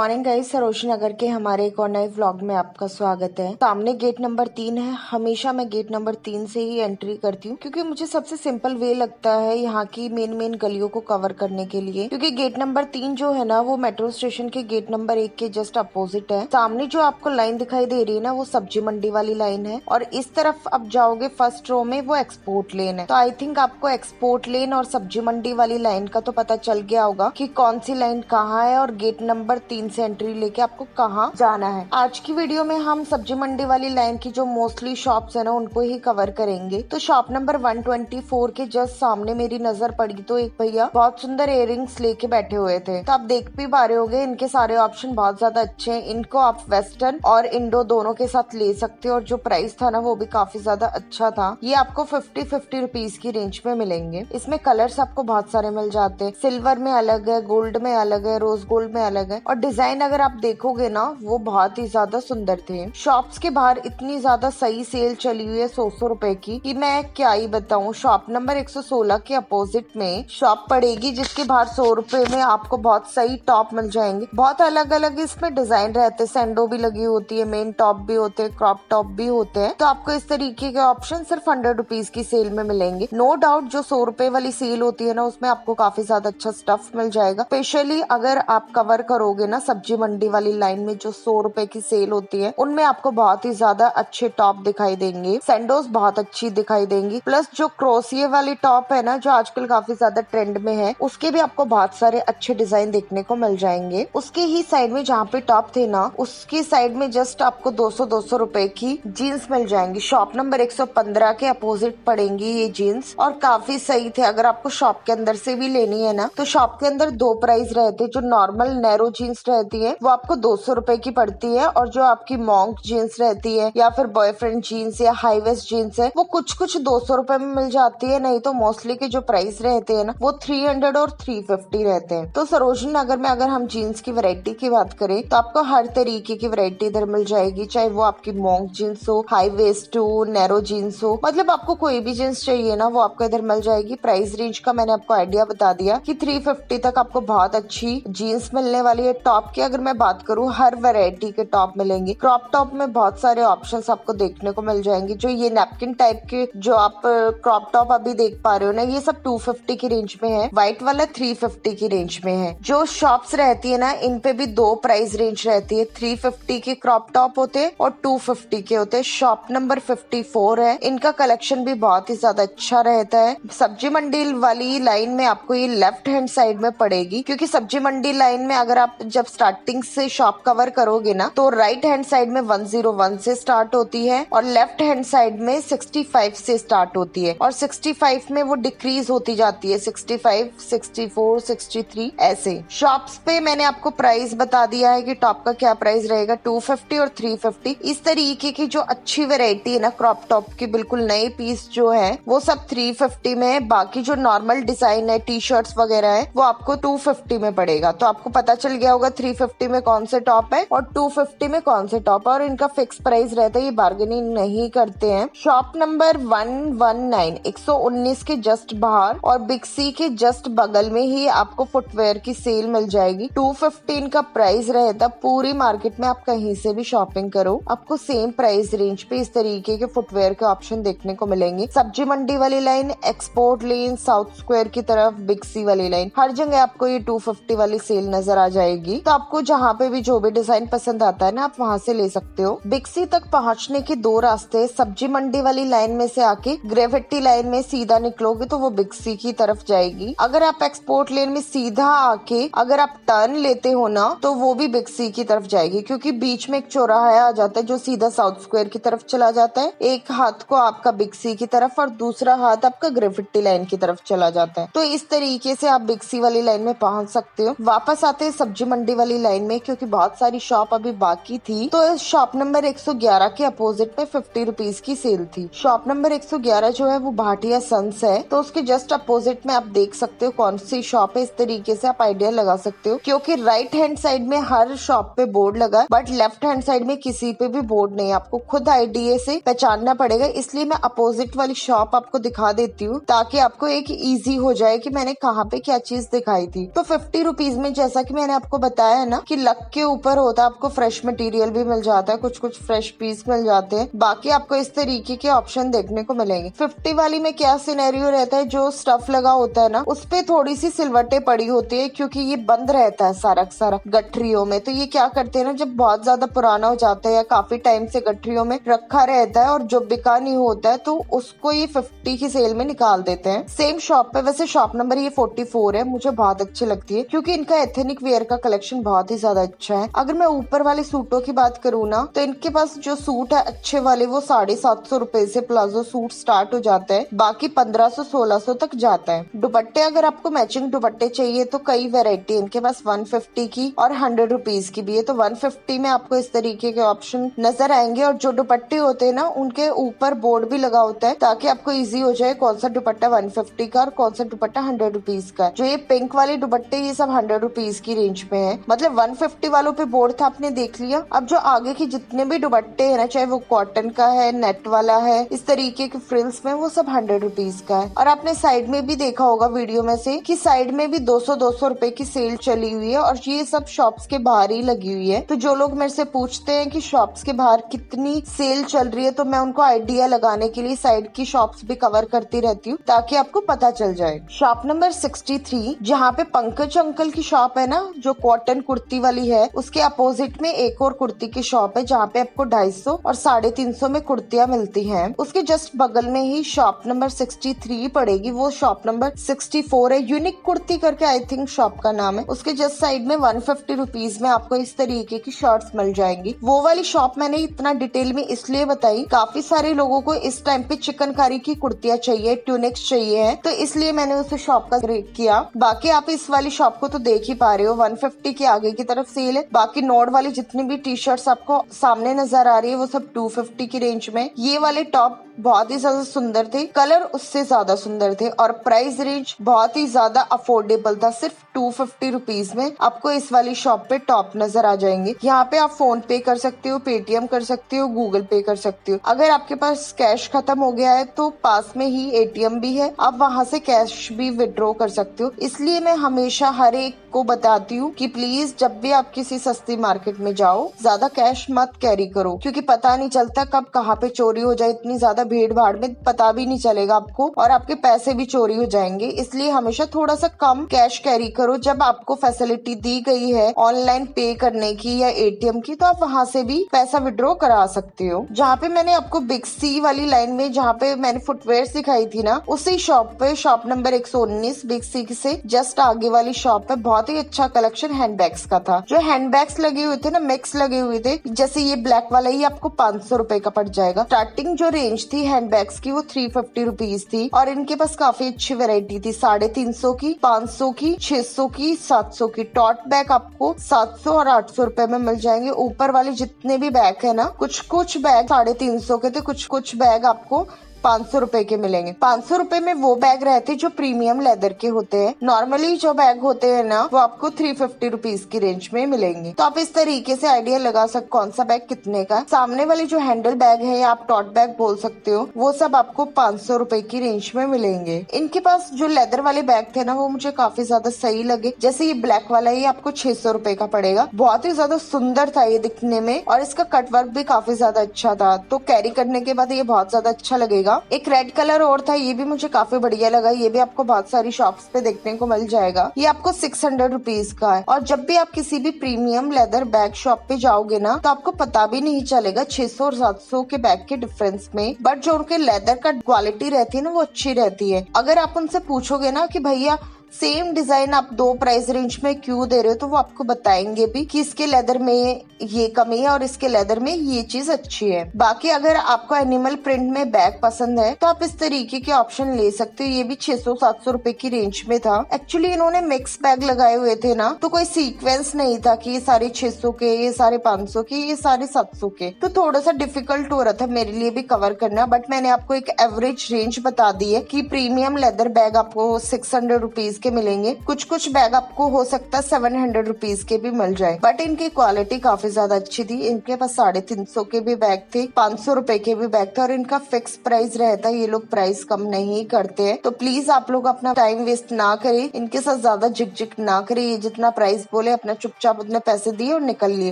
Morning guys, Sarojini Nagar के हमारे एक और नए व्लॉग में आपका स्वागत है। सामने गेट नंबर 3 है। हमेशा मैं गेट नंबर 3 से ही एंट्री करती हूँ क्योंकि मुझे सबसे सिंपल वे लगता है यहाँ की मेन गलियों को कवर करने के लिए। क्योंकि गेट नंबर 3 जो है ना, वो मेट्रो स्टेशन के गेट नंबर 1 के जस्ट अपोजिट है। सामने जो आपको लाइन दिखाई दे रही है ना, वो सब्जी मंडी वाली लाइन है और इस तरफ आप जाओगे फर्स्ट रो में वो एक्सपोर्ट लेन है। तो आई थिंक आपको एक्सपोर्ट लेन और सब्जी मंडी वाली लाइन का तो पता चल गया होगा कि कौन सी लाइन कहाँ है और गेट नंबर 3 से एंट्री लेके आपको कहाँ जाना है। आज की वीडियो में हम सब्जी मंडी वाली लाइन की जो मोस्टली शॉप्स है ना, उनको ही कवर करेंगे। तो शॉप नंबर 124 के जस्ट सामने मेरी नजर पड़ी तो एक भैया बहुत सुंदर इयररिंग्स लेके बैठे हुए थे। तो आप देख भी पा रहे होगे, इनके सारे ऑप्शन बहुत ज्यादा अच्छे हैं। इनको आप वेस्टर्न और इंडो दोनों के साथ ले सकते हो और जो प्राइस था ना, वो भी काफी ज्यादा अच्छा था। ये आपको 50 रुपीज की रेंज में मिलेंगे। इसमें कलर्स आपको बहुत सारे मिल जाते हैं। सिल्वर में अलग है, गोल्ड में अलग है, रोज गोल्ड में अलग है और डिजाइन अगर आप देखोगे ना, वो बहुत ही ज्यादा सुंदर थे। शॉप्स के बाहर इतनी ज्यादा सही सेल चली हुई है 100 रुपए की कि मैं क्या ही बताऊं। शॉप नंबर 116 के अपोजिट में शॉप पड़ेगी जिसके बाहर 100 रुपए में आपको बहुत सही टॉप मिल जाएंगे। बहुत अलग अलग इसमें डिजाइन रहते हैं, सैंडो भी लगी होती है, मेन टॉप भी होते हैं, क्रॉप टॉप भी होते हैं। तो आपको इस तरीके के ऑप्शन सिर्फ 100 रुपीज की सेल में मिलेंगे। नो डाउट जो 100 रुपए वाली सेल होती है ना, उसमें आपको काफी ज्यादा अच्छा स्टफ मिल जाएगा। स्पेशली अगर आप कवर करोगे ना सब्जी मंडी वाली लाइन में, जो 100 रुपए की सेल होती है, उनमें आपको बहुत ही ज्यादा अच्छे टॉप दिखाई देंगे। सैंडोज बहुत अच्छी दिखाई देंगी। प्लस जो क्रोसिये वाली टॉप है ना, जो आजकल काफी ज्यादा ट्रेंड में है, उसके भी आपको बहुत सारे अच्छे डिजाइन देखने को मिल जाएंगे। उसके ही साइड में जहाँ पे टॉप थे ना, उसकी साइड में जस्ट आपको 200 रुपए की जीन्स मिल जाएंगी। शॉप नंबर 115 के अपोजिट पड़ेंगी ये जीन्स और काफी सही थे। अगर आपको शॉप के अंदर से भी लेनी है ना, तो शॉप के अंदर दो प्राइस रहते हैं। जो नॉर्मल नैरो जीन्स रहती है वो आपको 200 रुपए की पड़ती है और जो आपकी मॉन्क जीन्स रहती है या फिर बॉयफ्रेंड जीन्स या हाई वेस्ट जीन्स है, वो कुछ 200 रुपए में मिल जाती है। नहीं तो मोस्टली के जो प्राइस रहते हैं ना, वो 300 और 350 रहते हैं। तो सरोजनी नगर में अगर हम जीन्स की वैरायटी की बात करें तो आपको हर तरीके की वैरायटी इधर मिल जाएगी। चाहे वो आपकी मॉन्क जीन्स हो, हाई वेस्ट हो, नैरो जीन्स हो, मतलब आपको कोई भी जीन्स चाहिए ना, वो आपको इधर मिल जाएगी। प्राइस रेंज का मैंने आपको आइडिया बता दिया कि 350 तक आपको बहुत अच्छी जीन्स मिलने वाली है। टॉप की अगर मैं बात करूँ, हर वैरायटी के टॉप मिलेंगे। क्रॉप टॉप में बहुत सारे ऑप्शंस आपको देखने को मिल जाएंगे। जो ये नैपकिन टाइप के जो आप क्रॉप टॉप अभी देख पा रहे हो ना, ये सब 250 की रेंज में है। व्हाइट वाला 350 की रेंज में है। जो शॉप्स रहती है ना, इन पे भी दो प्राइस रेंज रहती है। 350 के क्रॉप टॉप होते हैं और 250 के होते हैं। शॉप नंबर 54 है। इनका कलेक्शन भी बहुत ही ज्यादा अच्छा रहता है। सब्जी मंडी वाली लाइन में आपको ये लेफ्ट हैंड साइड में पड़ेगी, क्योंकि सब्जी मंडी लाइन में अगर आप जब स्टार्टिंग से शॉप कवर करोगे ना, तो राइट हैंड साइड में 101 से स्टार्ट होती है और लेफ्ट हैंड साइड में 65 से स्टार्ट होती है और 65 में वो डिक्रीज होती जाती है। 65, 64, 63 ऐसे। शॉप्स पे मैंने आपको प्राइस बता दिया है कि टॉप का क्या प्राइस रहेगा, 250 और 350। इस तरीके की जो अच्छी वेरायटी है ना क्रॉप टॉप की, बिल्कुल नए पीस जो है, वो सब 350 में है। बाकी जो नॉर्मल डिजाइन है, टी शर्ट्स वगैरह है, वो आपको 250 में पड़ेगा। तो आपको पता चल गया होगा 350 में कौन से टॉप है और 250 में कौन से टॉप है और इनका फिक्स प्राइस रहता है। ये बार्गेनिंग नहीं करते हैं। शॉप नंबर 119 119 के जस्ट बाहर और बिग सी के जस्ट बगल में ही आपको फुटवेयर की सेल मिल जाएगी। 215 का प्राइस रहता। पूरी मार्केट में आप कहीं से भी शॉपिंग करो, आपको सेम प्राइस रेंज पे इस तरीके के फुटवेयर के ऑप्शन देखने को मिलेंगे। सब्जी मंडी वाली लाइन, एक्सपोर्ट लेन, साउथ स्क्वायर की तरफ बिग सी वाली लाइन, हर जगह आपको ये 250 वाली सेल नजर आ जाएगी। तो आपको जहाँ पे भी जो भी डिजाइन पसंद आता है ना, आप वहाँ से ले सकते हो। बिग सी तक पहुँचने के दो रास्ते। सब्जी मंडी वाली लाइन में से आके ग्रेविटी लाइन में सीधा निकलोगे तो वो बिग सी की तरफ जाएगी। अगर आप एक्सपोर्ट लेन में सीधा आके अगर आप टर्न लेते हो ना, तो वो भी बिग सी की तरफ जाएगी, क्योंकि बीच में एक चौराहा आ जाता है जो सीधा साउथ स्क्वायर की तरफ चला जाता है। एक हाथ को आपका बिग सी की तरफ और दूसरा हाथ आपका ग्रेविटी लाइन की तरफ चला जाता है। तो इस तरीके से आप बिग सी वाली लाइन में पहुंच सकते हो। वापस आते हैं सब्जी मंडी वाली लाइन में, क्योंकि बहुत सारी शॉप अभी बाकी थी। तो शॉप नंबर 111 के अपोजिट में 50 रुपीज की सेल थी। शॉप नंबर 111 जो है वो भाटिया सन्स है। तो उसके जस्ट अपोजिट में आप देख सकते हो कौन सी शॉप है। इस तरीके से आप आइडिया लगा सकते हो, क्योंकि राइट हैंड साइड में हर शॉप पे बोर्ड लगा, बट लेफ्ट हैंड साइड में किसी पे भी बोर्ड नहीं। आपको खुद आइडिया से पहचानना पड़ेगा। इसलिए मैं अपोजिट वाली शॉप आपको दिखा देती हूँ, ताकि आपको एक इजी हो जाए कि मैंने कहाँ पे क्या चीज दिखाई थी। तो 50 रुपीज में, जैसा कि मैंने आपको बताया बताया है ना कि लक के ऊपर होता है, आपको फ्रेश मटेरियल भी मिल जाता है, कुछ कुछ फ्रेश पीस मिल जाते हैं। बाकी आपको इस तरीके के ऑप्शन देखने को मिलेंगे। 50 वाली में क्या सिनेरियो रहता है, जो स्टफ लगा होता है ना उस पे थोड़ी सी सिलवटें पड़ी होती है, क्योंकि ये बंद रहता है सारा सारा गठरियों में। तो ये क्या करते हैं ना, जब बहुत ज्यादा पुराना हो जाता है या काफी टाइम से गठरियों में रखा रहता है और जो बिका नहीं होता है, तो उसको ये 50 की सेल में निकाल देते हैं। सेम शॉप पे, वैसे शॉप नंबर ये 44 है, मुझे बहुत अच्छी लगती है क्योंकि इनका एथनिक वेयर का कलेक्शन बहुत ही ज्यादा अच्छा है। अगर मैं ऊपर वाले सूटों की बात करूँ ना, तो इनके पास जो सूट है अच्छे वाले वो 750 रुपए से प्लाजो सूट स्टार्ट हो जाता है, बाकी 1500-1600 तक जाता है। दुपट्टे, अगर आपको मैचिंग दुपट्टे चाहिए तो कई वेरायटी इनके पास 150 की और 100 रुपीज की भी है। तो 150 में आपको इस तरीके के ऑप्शन नजर आएंगे, और जो दुपट्टे होते हैं ना उनके ऊपर बोर्ड भी लगा होता है ताकि आपको इजी हो जाए कौन सा दुपट्टा 150 का और कौन सा दुपट्टा 100 रुपीज का। जो ये पिंक वाले दुपट्टे ये सब 100 रुपीज की रेंज में है, मतलब 150 वालों पे बोर्ड था, आपने देख लिया। अब जो आगे की जितने भी दुपट्टे है ना, चाहे वो कॉटन का है, नेट वाला है, इस तरीके के फ्रिल्स में, वो सब 100 रुपीज का है। और आपने साइड में भी देखा होगा वीडियो में से कि साइड में भी 200-200 रुपए की सेल चली हुई है, और ये सब शॉप्स के बाहर ही लगी हुई है। तो जो लोग मेरे से पूछते हैं कि शॉप्स के बाहर कितनी सेल चल रही है, तो मैं उनको आइडिया लगाने के लिए साइड की शॉप्स भी कवर करती रहती हूँ ताकि आपको पता चल जाए। शॉप नंबर 63, जहाँ पे पंकज अंकल की शॉप है ना, जो कॉटन कुर्ती वाली है, उसके अपोजिट में एक और कुर्ती की शॉप है जहाँ पे आपको 250 और 350 में कुर्तियाँ मिलती हैं। उसके जस्ट बगल में ही शॉप नंबर 63 पड़ेगी, वो शॉप नंबर 64 है। यूनिक कुर्ती करके आई थिंक शॉप का नाम है। उसके जस्ट साइड में 150 रुपीज में आपको इस तरीके की शर्ट्स मिल जाएंगी। वो वाली शॉप मैंने इतना डिटेल में इसलिए बताई, काफी सारे लोगों को इस टाइम पे चिकनकारी की कुर्तियां चाहिए, ट्यूनिक्स चाहिए है, तो इसलिए मैंने उस शॉप का जिक्र किया। बाकी आप इस वाली शॉप को तो देख ही पा रहे हो, 150 के आगे की तरफ सेल है। बाकी नोड वाली जितनी भी टी शर्ट्स आपको सामने नजर आ रही है वो सब 250 की रेंज में। ये वाले टॉप बहुत ही ज्यादा सुंदर थे, कलर उससे ज्यादा सुंदर थे, और प्राइस रेंज बहुत ही ज्यादा अफोर्डेबल था। सिर्फ 250 रुपीज में आपको इस वाली शॉप पे टॉप नजर आ जाएंगे। यहाँ पे आप फोन पे कर सकते हो, पेटीएम कर सकते हो, गूगल पे कर सकते हो। अगर आपके पास कैश खत्म हो गया है तो पास में ही एटीएम भी है, आप वहाँ से कैश भी विड्रॉ कर सकते हो। इसलिए मैं हमेशा हर एक को बताती हूँ कि प्लीज जब भी आप किसी सस्ती मार्केट में जाओ, ज्यादा कैश मत कैरी करो, क्योंकि पता नहीं चलता कब कहाँ पे चोरी हो जाए। इतनी ज्यादा भीड़ भाड़ में पता भी नहीं चलेगा आपको, और आपके पैसे भी चोरी हो जाएंगे। इसलिए हमेशा थोड़ा सा कम कैश कैरी करो। जब आपको फैसिलिटी दी गई है ऑनलाइन पे करने की या एटीएम की, तो आप वहाँ से भी पैसा विड्रॉ करा सकते हो। जहाँ पे मैंने आपको बिग सी वाली लाइन में जहाँ पे मैंने फुटवेयर सिखाई थी ना, उसी शॉप पे शॉप नंबर 119 बिग सी से जस्ट आगे वाली शॉप पे बहुत ही अच्छा कलेक्शन हैंडबैग्स का था। जो हैंडबैग्स लगे हुए थे ना, मिक्स लगे हुए थे, जैसे ये ब्लैक वाला ही आपको 500 रुपए का पड़ जाएगा। स्टार्टिंग जो रेंज थी हैंडबैग्स की वो 350 रुपीज थी, और इनके पास काफी अच्छी वैरायटी थी। 350 की, 500 की, 600 की, 700 की। टॉट बैग आपको 700 और 800 रुपए में मिल जाएंगे। ऊपर वाले जितने भी बैग है ना, कुछ कुछ बैग 350 के थे, कुछ कुछ बैग आपको 500 रुपए के मिलेंगे। 500 रुपए में वो बैग रहते जो प्रीमियम लेदर के होते हैं। नॉर्मली जो बैग होते हैं ना, वो आपको 350 रुपीज की रेंज में मिलेंगे। तो आप इस तरीके से आइडिया लगा सकते कौन सा बैग कितने का। सामने वाले जो हैंडल बैग है, या आप टॉट बैग बोल सकते हो, वो सब आपको 500 रुपए की रेंज में मिलेंगे। इनके पास जो लेदर वाले बैग थे ना, वो मुझे काफी ज्यादा सही लगे। जैसे ये ब्लैक वाला ही आपको 600 रुपए का पड़ेगा। बहुत ही ज्यादा सुंदर था ये दिखने में, और इसका कटवर्क भी काफी ज्यादा अच्छा था, तो कैरी करने के बाद ये बहुत ज्यादा अच्छा लगेगा। एक रेड कलर और था, ये भी मुझे काफी बढ़िया लगा। ये भी आपको बहुत सारी शॉप्स पे देखने को मिल जाएगा। ये आपको 600 रुपीज का है। और जब भी आप किसी भी प्रीमियम लेदर बैग शॉप पे जाओगे ना, तो आपको पता भी नहीं चलेगा 600 और 700 के बैग के डिफरेंस में। बट जो उनके लेदर का क्वालिटी रहती है ना, वो अच्छी रहती है। अगर आप उनसे पूछोगे ना कि भैया सेम डिजाइन आप 2 प्राइस रेंज में क्यों दे रहे हो, तो वो आपको बताएंगे भी कि इसके लेदर में ये कमी है और इसके लेदर में ये चीज अच्छी है। बाकी अगर आपको एनिमल प्रिंट में बैग पसंद है, तो आप इस तरीके के ऑप्शन ले सकते हो। ये भी 600-700 रुपए की रेंज में था। एक्चुअली इन्होंने मिक्स बैग लगाए हुए थे ना, तो कोई सीक्वेंस नहीं था कि ये सारे 600 के, ये सारे 500 के, ये सारे 700 के। तो थोड़ा सा डिफिकल्ट हो रहा था मेरे लिए भी कवर करना। बट मैंने आपको एक एवरेज रेंज बता दी है कि प्रीमियम लेदर बैग आपको 600 रुपीज के मिलेंगे। कुछ कुछ बैग आपको हो सकता है 700 रुपीज के भी मिल जाए, बट इनकी क्वालिटी काफी ज्यादा अच्छी थी। इनके पास 350 के भी बैग थे, 500 रुपए के भी बैग थे और इनका फिक्स प्राइस रहता है। ये लोग प्राइस कम नहीं करते हैं, तो प्लीज आप लोग अपना टाइम वेस्ट ना करें, इनके साथ ज्यादा झिकझिक ना करें। ये जितना प्राइस बोले अपना चुपचाप उतने पैसे दिए और निकल लिए,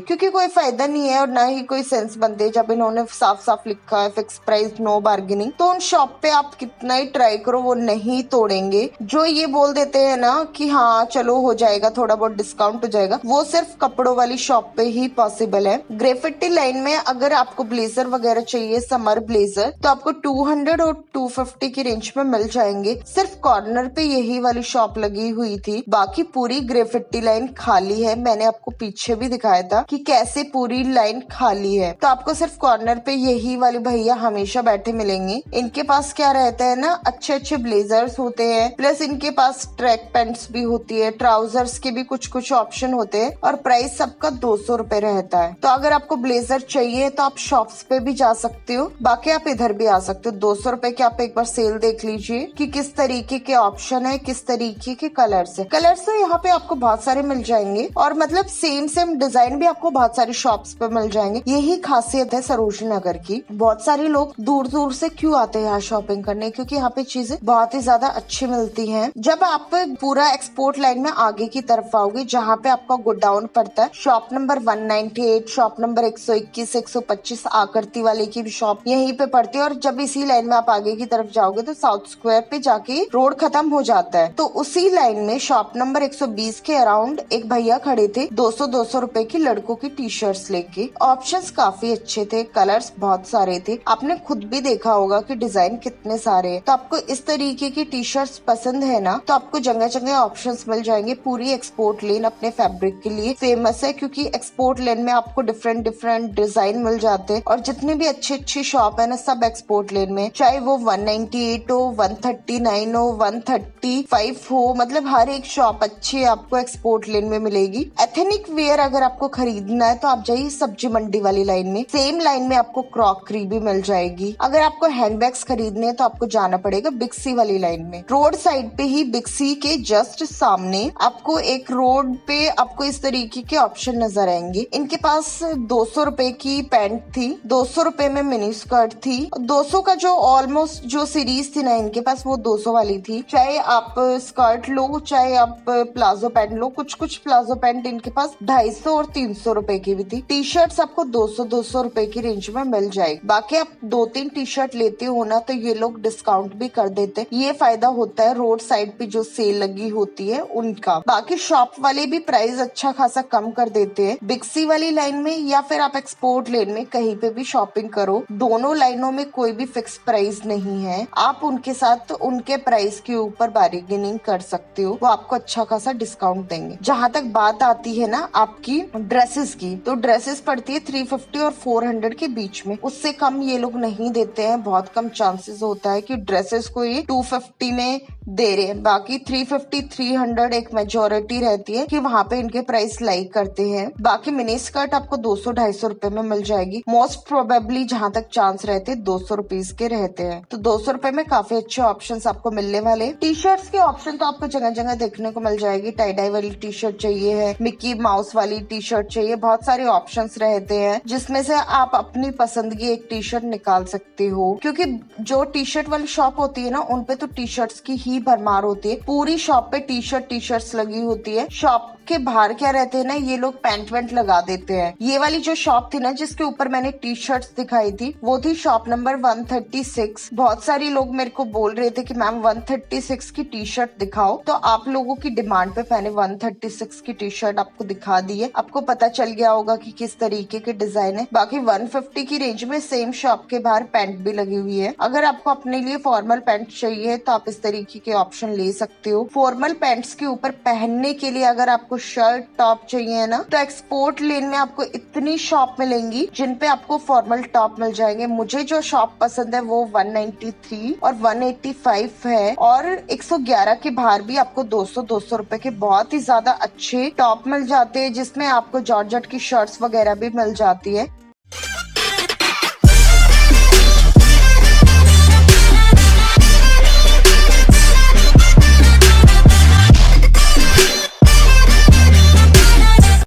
क्योंकि कोई फायदा नहीं है और ना ही कोई सेंस बनते। जब इन्होंने साफ साफ लिखा है फिक्स प्राइस नो बार्गेनिंग, तो उन शॉप पे आप कितना ही ट्राई करो वो नहीं तोड़ेंगे। जो ये बोल देते हैं ना कि हाँ चलो हो जाएगा, थोड़ा बहुत डिस्काउंट हो जाएगा, वो सिर्फ कपड़ों वाली शॉप पे ही पॉसिबल है। ग्रेफिटी लाइन में अगर आपको ब्लेजर वगैरह चाहिए, समर ब्लेजर, तो आपको 200 और 250 की रेंज में मिल जाएंगे। सिर्फ कॉर्नर पे यही वाली शॉप लगी हुई थी, बाकी पूरी ग्रेफिटी लाइन खाली है। मैंने आपको पीछे भी दिखाया था कि कैसे पूरी लाइन खाली है। तो आपको सिर्फ कॉर्नर पे यही वाले भैया हमेशा बैठे मिलेंगे। इनके पास क्या रहता है ना, अच्छे अच्छे ब्लेजर्स होते हैं, प्लस इनके पास ट्रैक पैंट्स भी होती है, ट्राउजर्स के भी कुछ कुछ ऑप्शन होते हैं और प्राइस सबका 200 रुपए रहता है। तो अगर आपको ब्लेजर चाहिए तो आप शॉप्स पे भी जा सकते हो, बाकी आप इधर भी आ सकते हो। 200 रुपए के आप एक बार सेल देख लीजिए कि किस तरीके के ऑप्शन है, किस तरीके के कलर्स है। कलर्स तो यहाँ पे आपको बहुत सारे मिल जाएंगे और मतलब सेम डिजाइन भी आपको बहुत सारी शॉप्स पे मिल जाएंगे। यही खासियत है सरोजनी नगर की। बहुत सारे लोग दूर दूर से क्यों आते हैं यहाँ शॉपिंग करने, क्योंकि यहाँ पे चीजें बहुत ही ज्यादा अच्छी मिलती हैं। जब आप पूरा एक्सपोर्ट लाइन में आगे की तरफ आओगे, जहाँ पे आपका गोडाउन पड़ता है, शॉप नंबर 198, शॉप नंबर 121, 125 आकृति वाले की भी शॉप यहीं पे पड़ती है। और जब इसी लाइन में आप आगे की तरफ जाओगे तो साउथ स्क्वायर पे जाके रोड खत्म हो जाता है। तो उसी लाइन में शॉप नंबर 120 के अराउंड एक भैया खड़े थे 200 रुपए की लड़कों की टी शर्ट्स लेके। ऑप्शंस काफी अच्छे थे, कलर्स बहुत सारे थे, आपने खुद भी देखा होगा कि डिजाइन कितने सारे हैं। तो आपको इस तरीके की टी शर्ट्स पसंद है ना, तो आपको जगह जगह ऑप्शंस मिल जाएंगे। पूरी एक्सपोर्ट लेन अपने फैब्रिक के लिए फेमस है, क्योंकि एक्सपोर्ट लेन में आपको डिफरेंट डिफरेंट डिजाइन मिल जाते हैं। और जितनी भी अच्छी अच्छी शॉप है ना, सब एक्सपोर्ट लेन में, चाहे वो 198 हो, 139 हो, 135 हो, मतलब हर एक शॉप अच्छी आपको एक्सपोर्ट लेन में मिलेगी। एथनिक वेयर अगर आपको खरीदना है तो आप जाइए सब्जी मंडी वाली लाइन में। सेम लाइन में आपको क्रॉकरी भी मिल जाएगी। अगर आपको हैंडबैग्स खरीदने हैं तो आपको जाना पड़ेगा बिग सी वाली लाइन में। रोड साइड पे ही बिग सी के जस्ट सामने आपको एक रोड पे आपको इस तरीके के ऑप्शन नजर आएंगे। इनके पास 200 रुपए की पैंट थी, 200 रुपए में मिनी स्कर्ट थी, 200 का जो ऑलमोस्ट जो सीरीज थी ना इनके पास वो 200 वाली थी। चाहे आप स्कर्ट लो, चाहे आप प्लाजो पैंट लो, कुछ कुछ प्लाजो पैंट इनके पास 250 और 300 रुपए की भी थी। टी शर्ट्स आपको 200 रुपए की रेंज में मिल जाएगी। बाकी आप 2-3 टी शर्ट लेते हो ना तो ये लोग डिस्काउंट भी कर देते हैं। ये फायदा होता है रोड साइड पे जो सेल लगी होती है उनका। बाकी शॉप वाले भी प्राइस अच्छा खासा कम कर देते हैं। बिग सी वाली लाइन में या फिर आप एक्सपोर्ट लेन में कहीं पे भी शॉपिंग करो, दोनों लाइनों में कोई भी फिक्स प्राइस नहीं है। आप उनके साथ उनके प्राइस के ऊपर बार्गेनिंग कर सकते हो, वो आपको अच्छा खासा डिस्काउंट देंगे। जहाँ तक बात आती है ना आपकी ड्रेसेस की, तो ड्रेसेस पड़ती है 350 और 400 के बीच में, उससे कम ये लोग नहीं देते हैं। बहुत कम चांसेस होता है कि ड्रेसेस को ये 250 में दे रहे हैं। बाकी 350, 300 एक मेजोरिटी रहती है कि वहाँ पे इनके प्राइस लाइक करते हैं। बाकी मिनी स्कर्ट आपको 200-250 रुपए में मिल जाएगी। मोस्ट प्रोबेबली जहाँ तक चांस रहते 200 रुपीज के रहते हैं। तो 200 रुपए में काफी अच्छे ऑप्शंस आपको मिलने वाले। टी शर्ट्स के ऑप्शन तो आपको जगह जगह देखने को मिल जाएगी। टाई डाई वाली टी शर्ट चाहिए है, मिक्की माउस वाली टी शर्ट चाहिए, बहुत सारे ऑप्शंस रहते हैं जिसमें से आप अपनी पसंद की एक टी शर्ट निकाल सकते हो। क्योंकि जो टी शर्ट वाली शॉप होती है ना उन पे तो टी शर्ट्स की ही भरमार होती है। पूरी शॉप पे टी शर्ट्स लगी होती है। शॉप के बाहर क्या रहते हैं ना, ये लोग पैंट वेंट लगा देते हैं। ये वाली जो शॉप थी ना जिसके ऊपर मैंने टी शर्ट्स दिखाई थी, वो थी शॉप नंबर 136। बहुत सारे लोग मेरे को बोल रहे थे कि मैम 136 की टी शर्ट दिखाओ, तो आप लोगों की डिमांड पे मैंने 136 की टी शर्ट आपको दिखा दी है। आपको पता चल गया होगा कि किस तरीके के डिजाइन है। बाकी 150 की रेंज में सेम शॉप के बाहर पैंट भी लगी हुई है। अगर आपको अपने लिए फॉर्मल पैंट चाहिए तो आप इस तरीके के ऑप्शन ले सकते हो। फॉर्मल पैंट्स के ऊपर पहनने के लिए अगर आपको शर्ट टॉप चाहिए ना, तो एक्सपोर्ट लेन में आपको इतनी शॉप मिलेंगी जिन पे आपको फॉर्मल टॉप मिल जाएंगे। मुझे जो शॉप पसंद है वो 193 और 185 है, और 111 के बाहर भी आपको 200 रुपए के बहुत ही ज्यादा अच्छे टॉप मिल जाते हैं, जिसमें आपको जॉर्जेट की शर्ट्स वगैरह भी मिल जाती है।